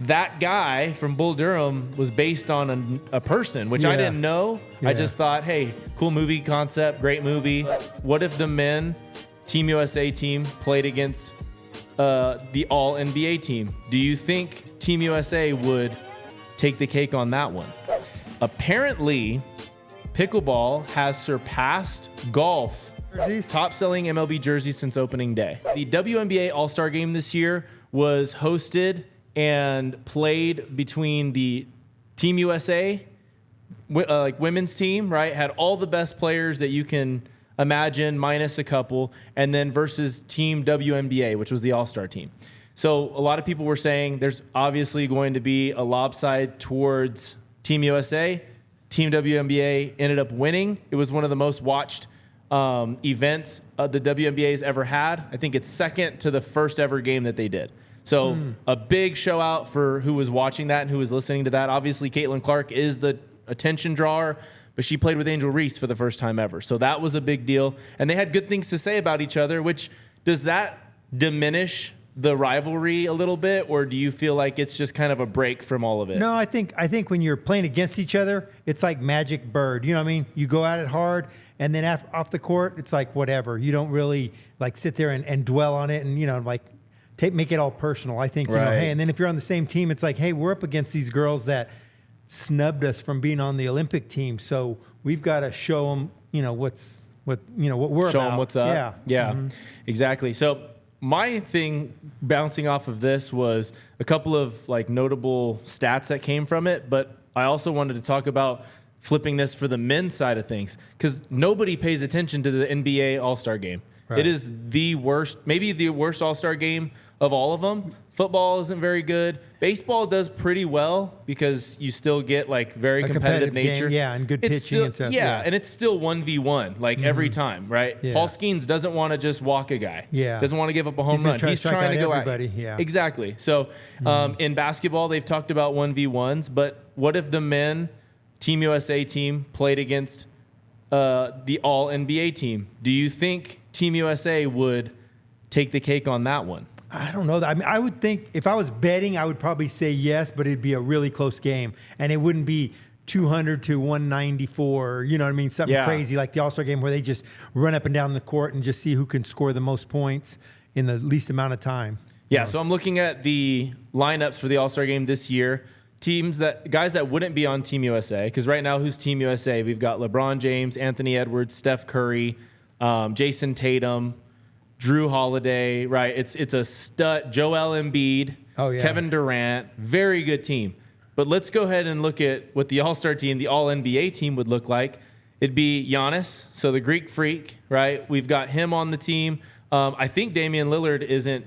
that guy from Bull Durham was based on a person, which I didn't know. Yeah. I just thought, hey, cool movie concept, great movie. What if the men Team USA team played against the All NBA team? Do you think Team USA would take the cake on that one? Apparently, pickleball has surpassed golf top-selling MLB jerseys since opening day. The WNBA All-Star Game this year was hosted and played between the Team USA, women's team, right? Had all the best players that you can imagine, minus a couple, and then versus Team WNBA, which was the All-Star team. So a lot of people were saying there's obviously going to be a lopside towards Team USA. Team WNBA ended up winning. It was one of the most watched events the WNBA's ever had. I think it's second to the first ever game that they did. So a big show out for who was watching that and who was listening to that. Obviously, Caitlin Clark is the attention drawer, but she played with Angel Reese for the first time ever. So that was a big deal. And they had good things to say about each other, which does that diminish the rivalry a little bit, or do you feel like it's just kind of a break from all of it? No, I think when you're playing against each other, it's like Magic Bird. You know what I mean? You go at it hard, and then off the court, it's like whatever. You don't really like sit there and dwell on it, and make it all personal. I think hey, and then if you're on the same team, it's like, hey, we're up against these girls that snubbed us from being on the Olympic team, so we've got to show them, what we're Show about. them what's up. Yeah, exactly. So my thing bouncing off of this was a couple of notable stats that came from it, but I also wanted to talk about flipping this for the men's side of things, because nobody pays attention to the NBA All-Star Game. Right. It is the worst, maybe the worst All-Star Game of all of them. Football isn't very good. Baseball does pretty well because you still get very competitive nature. Game, and good pitching and stuff. Yeah, and it's still 1v1 every time, right? Yeah. Paul Skeens doesn't want to just walk a guy. Yeah. Doesn't want to give up a home run. He's trying to go everybody. at Yeah. Exactly. So in basketball, they've talked about 1v1s, but what if the men Team USA team played against the All NBA team? Do you think Team USA would take the cake on that one? I don't know. I mean, I would think if I was betting, I would probably say yes, but it'd be a really close game, and it wouldn't be 200 to 194. You know what I mean? Something crazy like the All-Star Game where they just run up and down the court and just see who can score the most points in the least amount of time. Yeah. So I'm looking at the lineups for the All-Star Game this year. Guys that wouldn't be on Team USA, because right now, who's Team USA? We've got LeBron James, Anthony Edwards, Steph Curry, Jason Tatum, Drew Holiday, right? It's a stud. Joel Embiid, Kevin Durant, very good team. But let's go ahead and look at what the All-Star team, the All-NBA team would look like. It'd be Giannis, so the Greek Freak, right? We've got him on the team. I think Damian Lillard isn't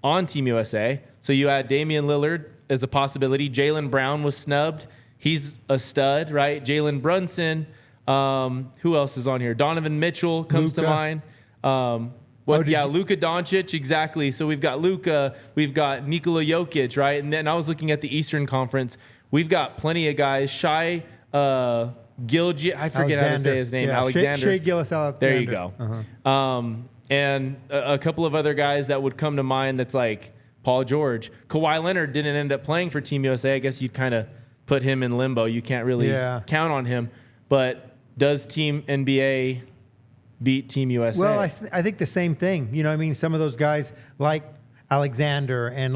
on Team USA, so you add Damian Lillard as a possibility. Jaylen Brown was snubbed. He's a stud, right? Jalen Brunson. Who else is on here? Donovan Mitchell comes to mind. Luka Doncic, exactly. So we've got Luka, we've got Nikola Jokic, right? And then I was looking at the Eastern Conference. We've got plenty of guys. Shai Gilgeous, I forget how to say his name. Alexander. Shai Gilgeous-Alexander. There you go. And a couple of other guys that would come to mind that's like Paul George. Kawhi Leonard didn't end up playing for Team USA. I guess you'd kind of put him in limbo. You can't really count on him. But does Team NBA beat Team USA? Well, I think the same thing. You know what I mean? Some of those guys like Alexander and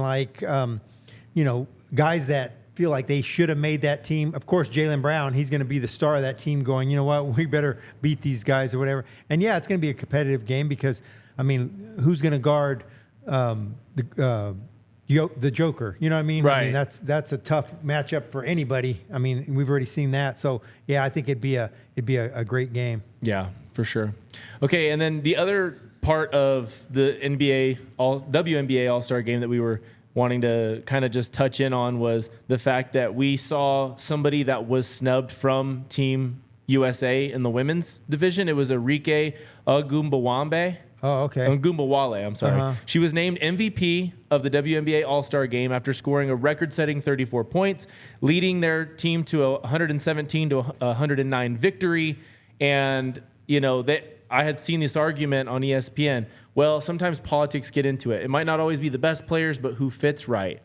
guys that feel like they should have made that team. Of course, Jaylen Brown, he's going to be the star of that team going, you know what, we better beat these guys or whatever. And, it's going to be a competitive game because, I mean, who's going to guard the Joker? You know what I mean? Right. I mean, that's a tough matchup for anybody. I mean, we've already seen that. So, I think it'd be a great game. Yeah, for sure. Okay, and then the other part of the WNBA All-Star Game that we were wanting to kind of just touch in on was the fact that we saw somebody that was snubbed from Team USA in the women's division. It was Arike Ogunbowale. Oh, okay. Ogunbowale, I'm sorry. She was named MVP of the WNBA All-Star Game after scoring a record-setting 34 points, leading their team to a 117 to 109 victory. And, I had seen this argument on ESPN. Well, sometimes politics get into it. It might not always be the best players, but who fits right.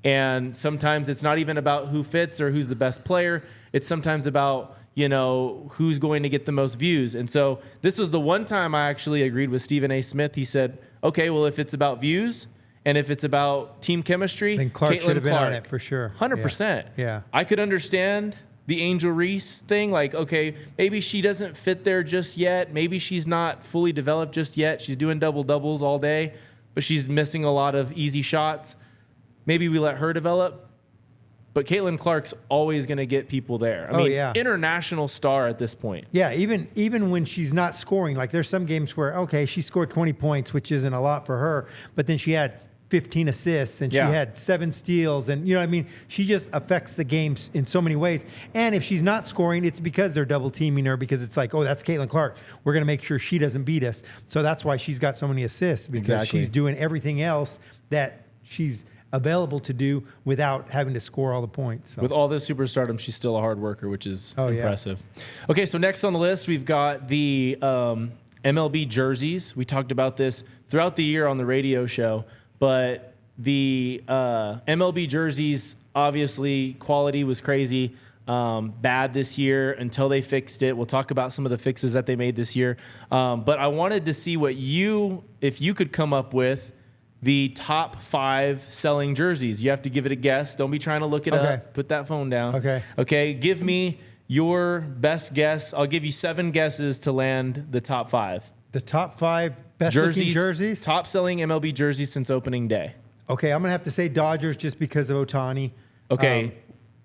And sometimes it's not even about who fits or who's the best player. It's sometimes about, who's going to get the most views. And so this was the one time I actually agreed with Stephen A. Smith. He said, okay, well, if it's about views and if it's about team chemistry, then Clark should have been on it for sure. 100%. Yeah. I could understand the Angel Reese thing. Like, okay, maybe she doesn't fit there just yet. Maybe she's not fully developed just yet. She's doing double-doubles all day, but she's missing a lot of easy shots. Maybe we let her develop. But Caitlin Clark's always going to get people there. I mean, international star at this point. Yeah, even when she's not scoring, like there's some games where, okay, she scored 20 points, which isn't a lot for her, but then she had 15 assists and she had 7 steals. And, you know what I mean? She just affects the game in so many ways. And if she's not scoring, it's because they're double teaming her, because it's like, oh, that's Caitlin Clark. We're going to make sure she doesn't beat us. So that's why she's got so many assists, because she's doing everything else that she's available to do without having to score all the points. So. With all this superstardom, she's still a hard worker, which is impressive. Okay, so next on the list, we've got the MLB jerseys. We talked about this throughout the year on the radio show, but the MLB jerseys, obviously, quality was crazy. Bad this year until they fixed it. We'll talk about some of the fixes that they made this year. But I wanted to see if you could come up with the top 5 selling jerseys. You have to give it a guess. Don't be trying to look it up. Put that phone down. Okay. Give me your best guess. I'll give you 7 guesses to land the top 5. The top 5 best-looking jerseys? Top selling MLB jerseys since opening day. Okay, I'm going to have to say Dodgers just because of Ohtani. Okay,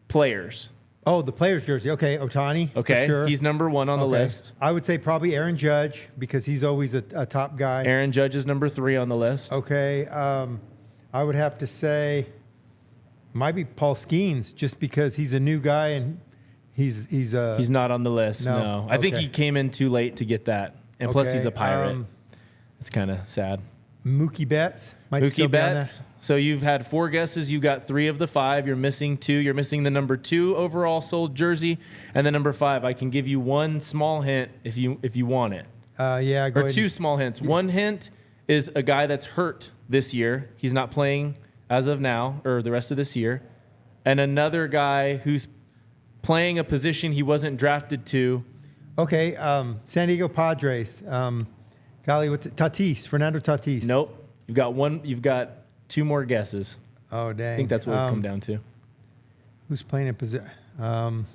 players. Oh, the players' jersey. Okay, Ohtani. Okay, for sure. He's number 1 on the list. I would say probably Aaron Judge because he's always a top guy. Aaron Judge is number 3 on the list. Okay, I would have to say might be Paul Skeens just because he's a new guy and he's not on the list. No. I think he came in too late to get that, and plus he's a Pirate. It's kind of sad. Mookie Betts might still be on there. So you've had 4 guesses. You got 3 of the 5. You're missing 2. You're missing the number 2 overall sold jersey and the number 5. I can give you one small hint if you want it. Go ahead. 2 small hints. One hint is a guy that's hurt this year. He's not playing as of now or the rest of this year. And another guy who's playing a position he wasn't drafted to. Okay, San Diego Padres. Golly, what's it? Fernando Tatis. Nope. You've got 2 more guesses. Oh, dang. I think that's what it'll come down to. Who's playing in position? Okay,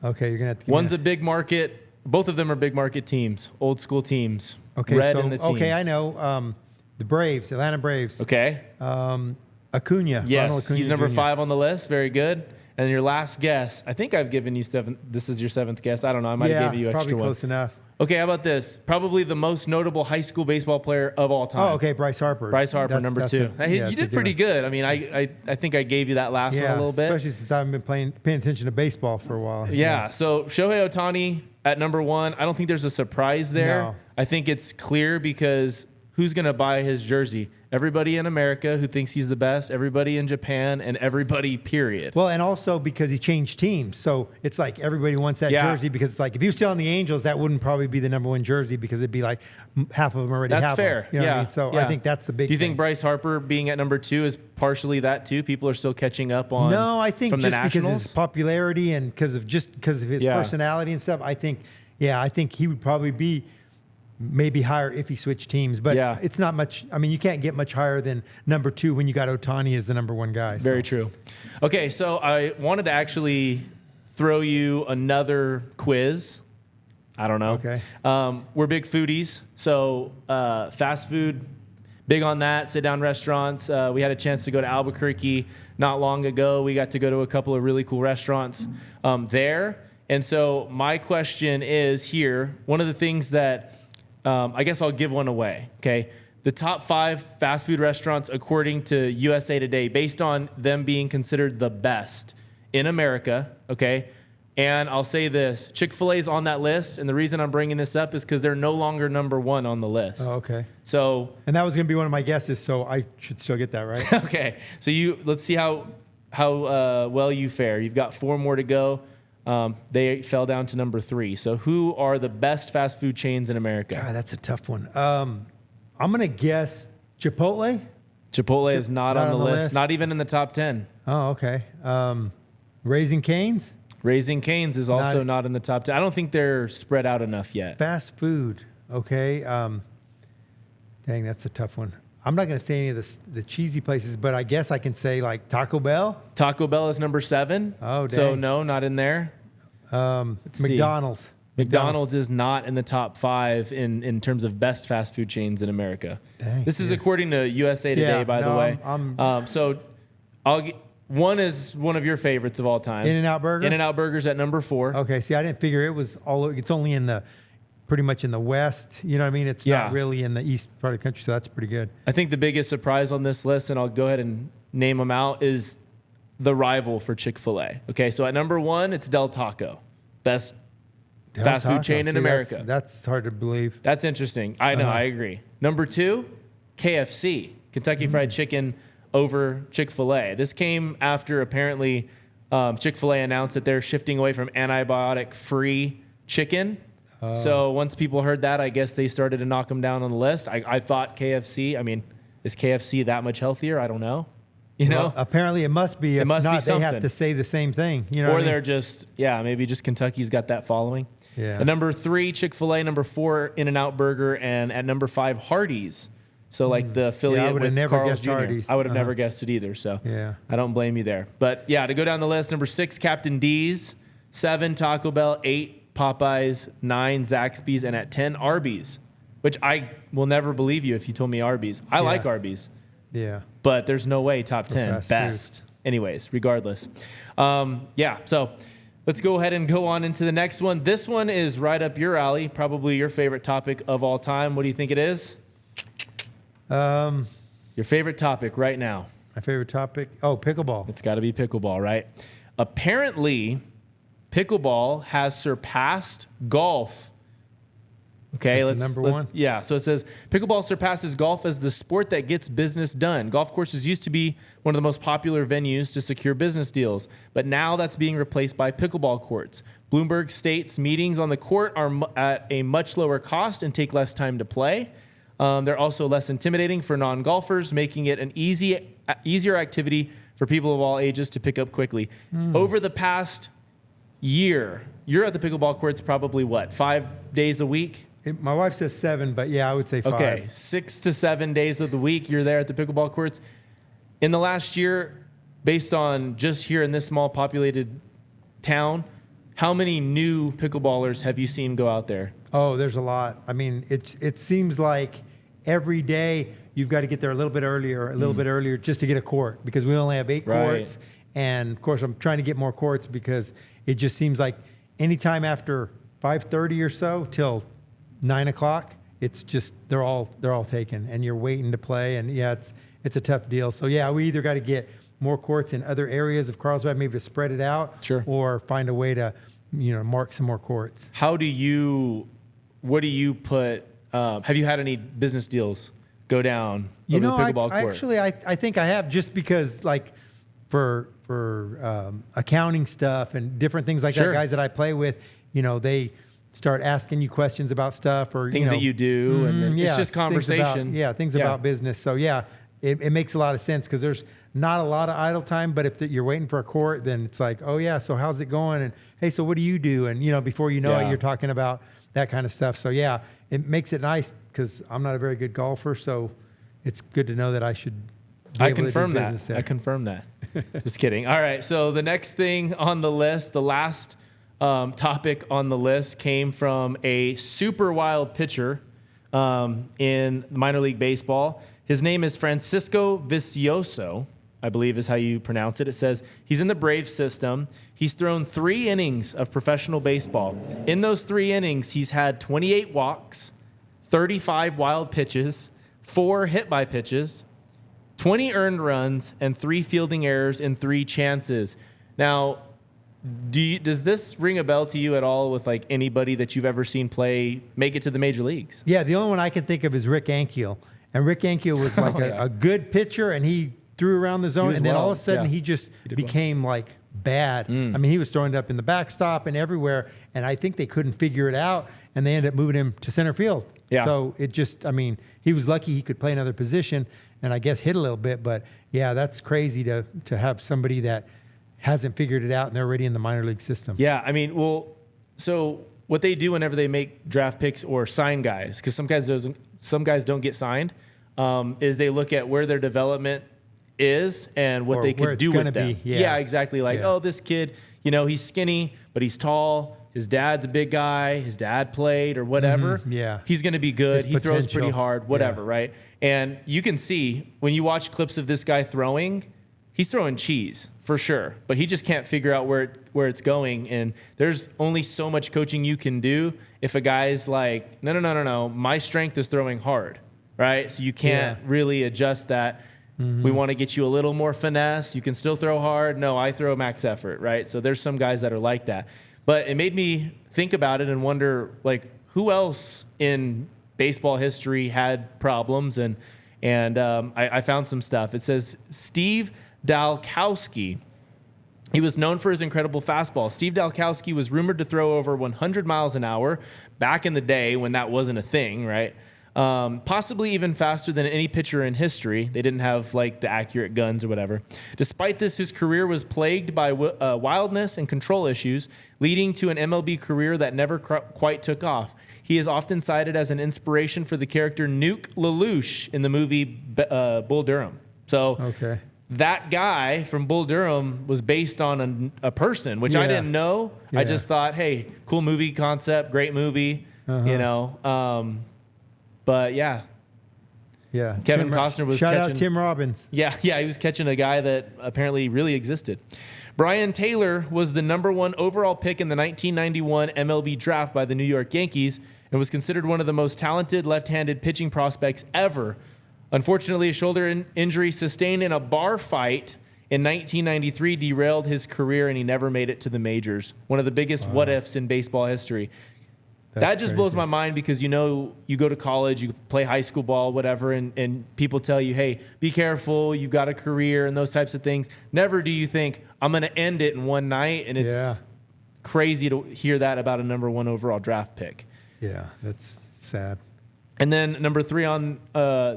you're going to have to give One's a big market. Both of them are big market teams, old school teams. Okay, Red in the team. Okay, I know. The Braves, Atlanta Braves. Okay. Acuna. Yes, Ronald Acuna he's number Jr. 5 on the list. Very good. And your last guess, I think I've given you 7. This is your 7th guess. I don't know. I might have given you extra probably one. Close enough. Okay, how about this? Probably the most notable high school baseball player of all time. Oh, okay, Bryce Harper. Bryce Harper, number 2. You did pretty good. I mean, I think I gave you that last one a little bit. Especially since I haven't been paying attention to baseball for a while. Yeah, so Shohei Ohtani at number 1. I don't think there's a surprise there. No. I think it's clear because who's going to buy his jersey? Everybody in America who thinks he's the best, everybody in Japan, and everybody, period. Well, and also because he changed teams. So it's like everybody wants that jersey because it's like if he was still on the Angels, that wouldn't probably be the number 1 jersey because it'd be like half of them already have That's fair. them. You know what I mean? So I think that's the big Do you thing. think Bryce Harper being at number 2 is partially that too? People are still catching up on No, I think from the just because of Nationals? his popularity and because of his personality and stuff, I think he would probably be maybe higher if he switched teams, but it's not much. I mean, you can't get much higher than number 2 when you got Ohtani as the number 1 guy. Very true. Okay, so I wanted to actually throw you another quiz. I don't know. Okay. We're big foodies, so fast food, big on that. Sit-down restaurants. We had a chance to go to Albuquerque not long ago. We got to go to a couple of really cool restaurants there. And so my question is here, one of the things that I guess I'll give one away, okay? The top 5 fast food restaurants according to USA Today, based on them being considered the best in America, okay? And I'll say this, Chick-Fil-A is on that list, and the reason I'm bringing this up is because they're no longer number 1 on the list. Oh, okay. So, and that was going to be one of my guesses, so I should still get that, right? Okay. So let's see how well you fare. You've got 4 more to go. They fell down to number 3. So who are the best fast food chains in America? God, that's a tough one. I'm going to guess Chipotle. Chipotle is not on the list. Not even in the top 10. Oh, okay. Raising Cane's? Raising Cane's is also not in the top 10. I don't think they're spread out enough yet. Fast food. Okay. Dang, that's a tough one. I'm not going to say any of the cheesy places, but I guess I can say like Taco Bell. Taco Bell is number 7. Oh, dang. So no, not in there. McDonald's. McDonald's is not in the top 5 in terms of best fast food chains in America. Dang, this is according to USA Today, by the way. So one is one of your favorites of all time. In-N-Out Burger? In-N-Out Burger's at number 4. Okay, see, I didn't figure it was it's only pretty much in the West. You know what I mean? It's not really in the East part of the country, so that's pretty good. I think the biggest surprise on this list, and I'll go ahead and name them out, is the rival for Chick-Fil-A. Okay, so at number 1, it's Del Taco. Best fast food chain in America. That's hard to believe. That's interesting. I know, I agree. Number 2, KFC, Kentucky Fried Chicken over Chick-fil-A. This came after apparently Chick-fil-A announced that they're shifting away from antibiotic-free chicken. So once people heard that, I guess they started to knock them down on the list. I thought KFC, I mean, is KFC that much healthier? I don't know. You know? Apparently it must be. If not, they have to say the same thing. You know, or they're just, maybe just Kentucky's got that following. Yeah. At number 3, Chick-fil-A. Number 4, In-N-Out Burger. And at number 5, Hardee's. So like the affiliate with Carl's Jr. Hardee's. I would have never guessed it either. So I don't blame you there. But yeah, to go down the list, number 6, Captain D's. 7, Taco Bell. 8, Popeyes. 9, Zaxby's. And at 10, Arby's. Which I will never believe you if you told me Arby's. I like Arby's. Yeah. But there's no way top 10 best. Anyways, regardless. So let's go ahead and go on into the next one. This one is right up your alley, probably your favorite topic of all time. What do you think it is? Your favorite topic right now. My favorite topic? Oh, pickleball. It's got to be pickleball, right? Apparently, pickleball has surpassed golf. Okay, that's number 1. Yeah, so it says pickleball surpasses golf as the sport that gets business done. Golf courses used to be one of the most popular venues to secure business deals, but now that's being replaced by pickleball courts. Bloomberg states meetings on the court are at a much lower cost and take less time to play. They're also less intimidating for non-golfers, making it an easier activity for people of all ages to pick up quickly. Over the past year, you're at the pickleball courts probably 5 days a week? My wife says 7, but yeah, I would say 5. Okay, 6 to 7 days of the week you're there at the pickleball courts. In the last year, based on just here in this small populated town, how many new pickleballers have you seen go out there? Oh, there's a lot. I mean, it seems like every day you've got to get there a little bit earlier just to get a court because we only have 8 courts. And of course, I'm trying to get more courts because it just seems like anytime after 5:30 or so till 9 o'clock, it's just they're all taken, and you're waiting to play, and it's a tough deal. So yeah, we either got to get more courts in other areas of Carlsbad, maybe to spread it out, or find a way to mark some more courts. What do you put? Have you had any business deals go down over the pickleball court? I think I have, just because like for accounting stuff and different things like that, guys that I play with, they start asking you questions about stuff or things that you do, and then it's just conversation. Things about business. So it makes a lot of sense because there's not a lot of idle time. But if you're waiting for a court, then it's like, oh yeah, so how's it going? And hey, so what do you do? And before you know it, you're talking about that kind of stuff. So yeah, it makes it nice because I'm not a very good golfer, so it's good to know that I should. I confirm that. Just kidding. All right. So the next thing on the list, the last topic on the list, came from a super wild pitcher in minor league baseball. His name is Francisco Vicioso, I believe is how you pronounce it. It says he's in the Braves system. He's thrown 3 innings of professional baseball. In those 3 innings, he's had 28 walks, 35 wild pitches, 4 hit by pitches, 20 earned runs, and 3 fielding errors in 3 chances. Now, does this ring a bell to you at all with like anybody that you've ever seen make it to the major leagues? Yeah, the only one I can think of is Rick Ankiel. And Rick Ankiel was like a good pitcher, and he threw around the zone, and then all of a sudden he just became like bad. I mean, he was throwing it up in the backstop and everywhere, and I think they couldn't figure it out, and they ended up moving him to center field. Yeah. So it just, he was lucky he could play another position, and I guess hit a little bit. But yeah, that's crazy to have somebody that hasn't figured it out and they're already in the minor league system. Yeah, I mean, well, so what they do whenever they make draft picks or sign guys, because some guys don't get signed, is they look at where their development is and what Or they where could it's do with gonna them. be, yeah. Exactly. Like, Yeah. oh, this kid, he's skinny, but he's tall. His dad's a big guy. His dad played or whatever. Yeah. He's going to be good. His He throws pretty potential. hard, whatever, Yeah. right? And you can see when you watch clips of this guy throwing, he's throwing cheese for sure, but he just can't figure out where it's going. And there's only so much coaching you can do if a guy's like, no, my strength is throwing hard, right? So you can't really adjust that. We want to get you a little more finesse. You can still throw hard. No, I throw max effort, right? So there's some guys that are like that. But it made me think about it and wonder, like, who else in baseball history had problems? And I found some stuff. It says Steve Dalkowski. He was known for his incredible fastball. Steve Dalkowski was rumored to throw over 100 miles an hour back in the day when that wasn't a thing, right? Possibly even faster than any pitcher in history. They didn't have like the accurate guns or whatever. Despite this, his career was plagued by wildness and control issues, leading to an MLB career that never quite took off. He is often cited as an inspiration for the character Nuke LaLoosh in the movie Bull Durham. So that guy from Bull Durham was based on a person, which I didn't know. I just thought, hey, cool movie concept, great movie, but yeah. Kevin Costner was shout catching. out Tim Robbins. Yeah, he was catching a guy that apparently really existed. Brian Taylor was the #1 overall pick in the 1991 MLB draft by the New York Yankees and was considered one of the most talented left-handed pitching prospects ever. Unfortunately, a shoulder injury sustained in a bar fight in 1993 derailed his career, and he never made it to the majors. One of the biggest what-ifs in baseball history. That just blows my mind because, you go to college, you play high school ball, whatever, and people tell you, hey, be careful, you've got a career and those types of things. Never do you think, I'm going to end it in one night, and it's crazy to hear that about a #1 overall draft pick. Yeah, that's sad. And then number 3 on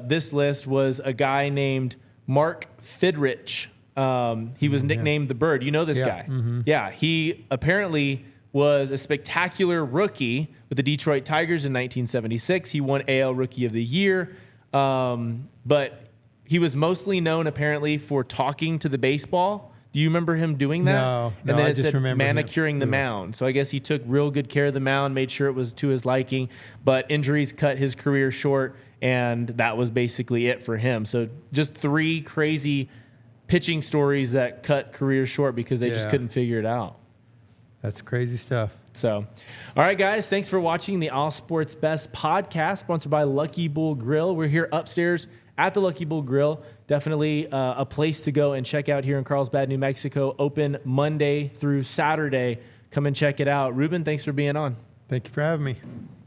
this list was a guy named Mark Fidrich. He was nicknamed the Bird. You know this guy. Yeah, he apparently was a spectacular rookie with the Detroit Tigers in 1976. He won AL Rookie of the Year, but he was mostly known apparently for talking to the baseball. Do you remember him doing that? No, and then I it just said remember manicuring the mound. So I guess he took real good care of the mound, made sure it was to his liking, but injuries cut his career short, and that was basically it for him. So just 3 crazy pitching stories that cut careers short because they just couldn't figure it out. That's crazy stuff. So, all right, guys, thanks for watching the All Sports Best podcast, sponsored by Lucky Bull Grill. We're here upstairs at the Lucky Bull Grill. Definitely a place to go and check out here in Carlsbad, New Mexico. Open Monday through Saturday. Come and check it out. Ruben, thanks for being on. Thank you for having me.